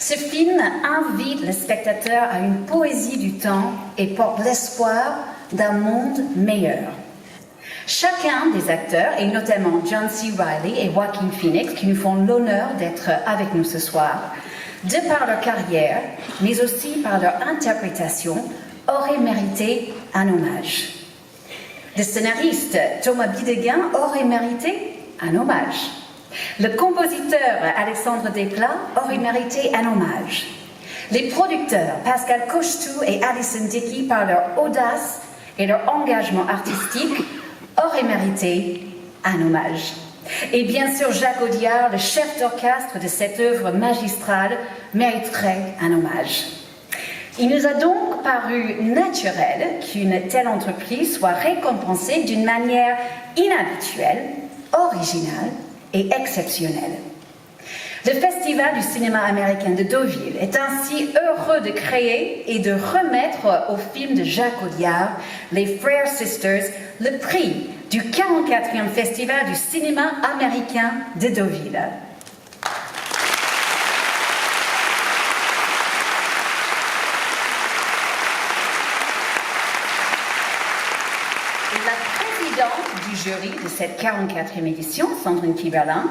Ce film invite le spectateur à une poésie du temps et porte l'espoir d'un monde meilleur. Chacun des acteurs, et notamment John C. Reilly et Joaquin Phoenix, qui nous font l'honneur d'être avec nous ce soir, de par leur carrière, mais aussi par leur interprétation, auraient mérité un hommage. Le scénariste Thomas Bidegain aurait mérité un hommage. Le compositeur Alexandre Desplat aurait mérité un hommage. Les producteurs Pascal Cochetou et Alison Dickey, par leur audace et leur engagement artistique, auraient mérité un hommage. Et bien sûr, Jacques Audiard, le chef d'orchestre de cette œuvre magistrale, mériterait un hommage. Il nous a donc paru naturel qu'une telle entreprise soit récompensée d'une manière inhabituelle, originale et exceptionnelle. Le Festival du cinéma américain de Deauville est ainsi heureux de créer et de remettre au film de Jacques Audiard, Les Frères Sisters, le prix du 44e Festival du cinéma américain de Deauville. La présidente du jury de cette 44e édition, Sandrine Kiberlin,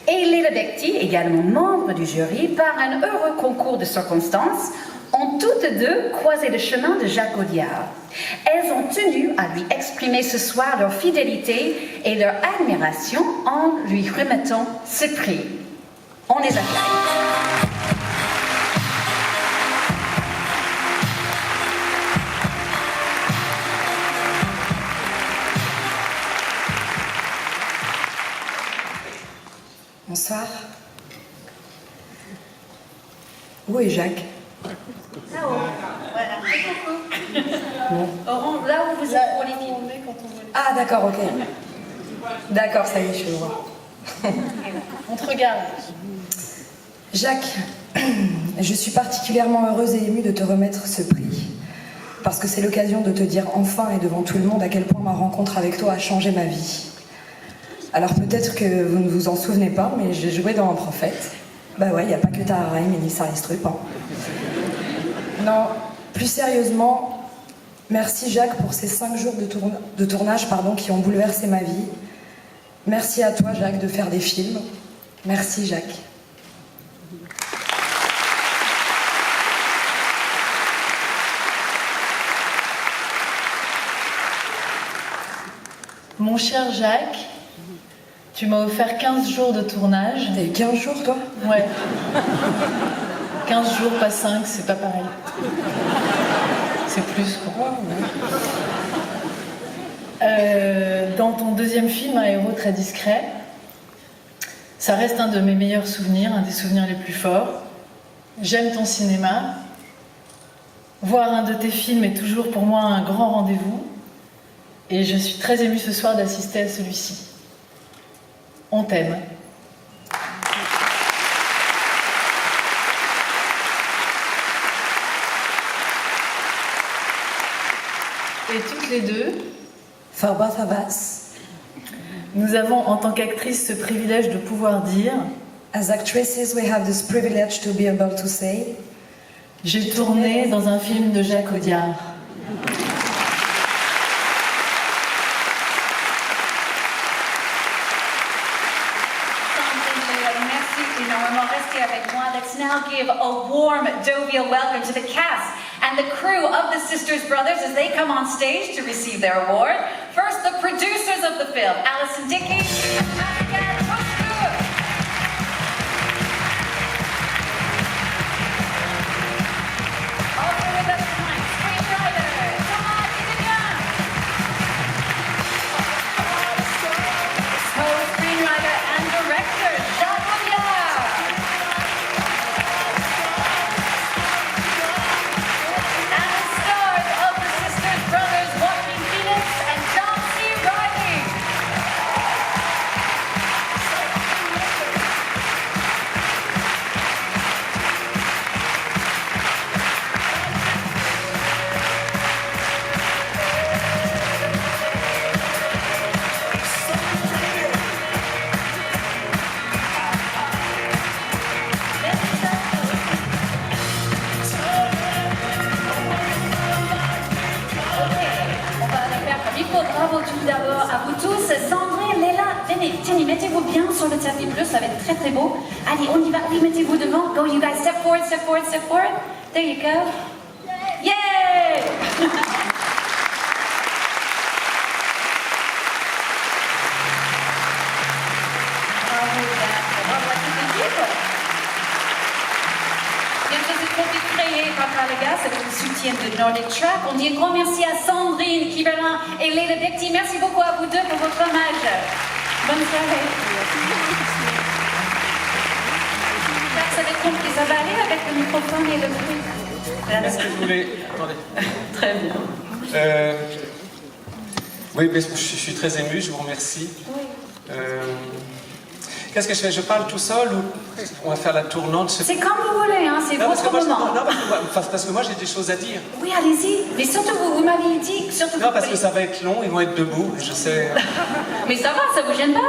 et Léla Becti, également membre du jury, par un heureux concours de circonstances, ont toutes deux croisé le chemin de Jacques Audiard. Elles ont tenu à lui exprimer ce soir leur fidélité et leur admiration en lui remettant ce prix. On les accueille. Bonsoir. Où est Jacques? Là-haut. Voilà. Bon. Là où vous êtes pour les films. Ah d'accord, ok. D'accord, ça y est, je le vois. On te regarde. Jacques, je suis particulièrement heureuse et émue de te remettre ce prix. Parce que c'est l'occasion de te dire enfin et devant tout le monde à quel point ma rencontre avec toi a changé ma vie. Alors peut-être que vous ne vous en souvenez pas, mais j'ai joué dans Un Prophète. Bah ouais, il n'y a pas que Tahar Rahim et Nissa Ristrup. Hein. Non, plus sérieusement, merci Jacques pour ces 5 jours de tournage qui ont bouleversé ma vie. Merci à toi Jacques de faire des films. Merci Jacques. Mon cher Jacques, tu m'as offert 15 jours de tournage. T'as eu 15 jours, toi? Ouais. 15 jours, pas 5, c'est pas pareil. C'est plus, quoi. Dans ton deuxième film, Un héros très discret, ça reste un de mes meilleurs souvenirs, un des souvenirs les plus forts. J'aime ton cinéma. Voir un de tes films est toujours pour moi un grand rendez-vous. Et je suis très émue ce soir d'assister à celui-ci. On t'aime. Et toutes les deux, For both of us, nous avons en tant qu'actrices ce privilège de pouvoir dire as actresses, we have this privilege to be able to say, j'ai tourné dans un film de Jacques Audiard. Let's now give a warm Deauville welcome to the cast and the crew of the Sisters Brothers as they come on stage to receive their award. First, the producers of the film, Alison Dickey and Pascal Cochetou. Also with us tonight, screenwriter Thomas Bidegain, co-screenwriter and director Jacques Audiard. mettez-vous bien sur le tapis bleu, ça va être très très beau. Allez, on y va. Oui, mettez-vous devant. Go, you guys, step forward, step forward, step forward. There you go. Yay! Bravo à toute l'équipe. Bien sûr, c'est très vite créé par Calagas avec le soutien de Nordic Track. On dit un grand merci à Sandrine Kiberlin et Leila Bekti. Merci beaucoup à vous deux pour votre hommage. Bonne soirée. J'espère que ça va être compris. Ça va aller avec le microphone et le bruit. Qu'est-ce que je voulais... Attendez. Très bien. Oui, mais je suis très ému, je vous remercie. Qu'est-ce que je fais? Je parle tout seul ou on va faire la tournante? C'est comme vous voulez, hein, c'est votre moment. Parce que moi j'ai des choses à dire. Oui, allez-y. Mais surtout, vous m'avez dit, surtout Non, parce que ça va être long, ils vont être debout, je sais. Mais ça va, ça vous gêne pas?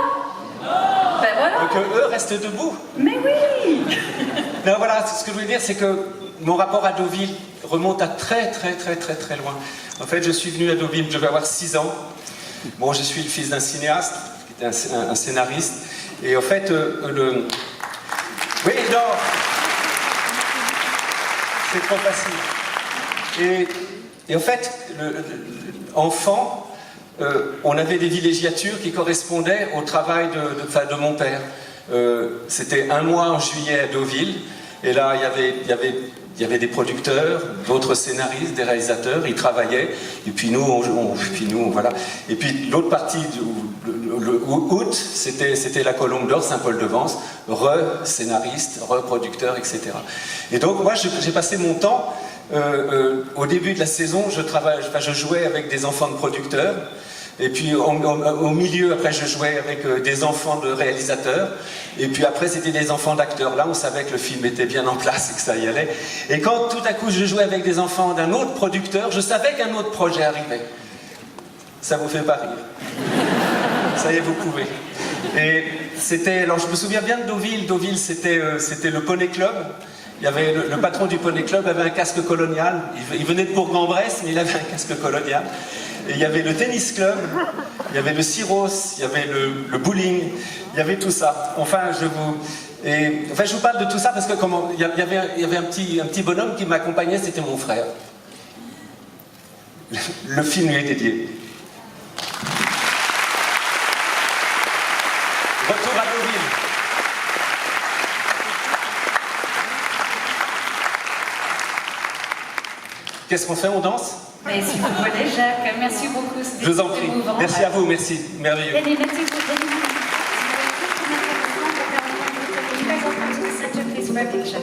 Ben voilà. Donc eux restent debout. Mais oui. Non, voilà, ce que je voulais dire, c'est que mon rapport à Deauville remonte à très loin. En fait, je suis venu à Deauville, je vais avoir 6 ans. Bon, je suis le fils d'un cinéaste, qui était un scénariste. Et en fait, Oui, non. C'est trop facile. Et en fait, enfant, on avait des villégiatures qui correspondaient au travail de mon père. C'était un mois en juillet à Deauville, et là, il y avait des producteurs, d'autres scénaristes, des réalisateurs, ils travaillaient, et puis nous, voilà. Et puis l'autre partie, le août, c'était la Colombe d'Or, Saint-Paul-de-Vence, scénariste, producteur, etc. Et donc moi, j'ai passé mon temps, au début de la saison, je jouais avec des enfants de producteurs, et puis au milieu, après, je jouais avec des enfants de réalisateurs, et puis après, c'était des enfants d'acteurs. Là, on savait que le film était bien en place et que ça y allait. Et quand tout à coup, je jouais avec des enfants d'un autre producteur, je savais qu'un autre projet arrivait. Ça vous fait pas rire? Ça y est, vous pouvez. Et c'était... Alors, je me souviens bien de Deauville. Deauville, c'était le Poney Club. Il y avait le patron du Poney Club avait un casque colonial. Il venait de Bourg-en-Bresse, mais il avait un casque colonial. Et il y avait le tennis club, il y avait le cirrhos, il y avait le bowling, il y avait tout ça. Enfin, je vous parle de tout ça parce que il y avait un petit bonhomme qui m'accompagnait, c'était mon frère. Le film lui est dédié. Retour à Deauville. Qu'est-ce qu'on fait? On danse? Mais si vous voulez, Jacques, merci beaucoup. Je vous en prie. Merci à vous, merci. Merveilleux. Allez, merci beaucoup. You guys all come to the center, please, for a picture.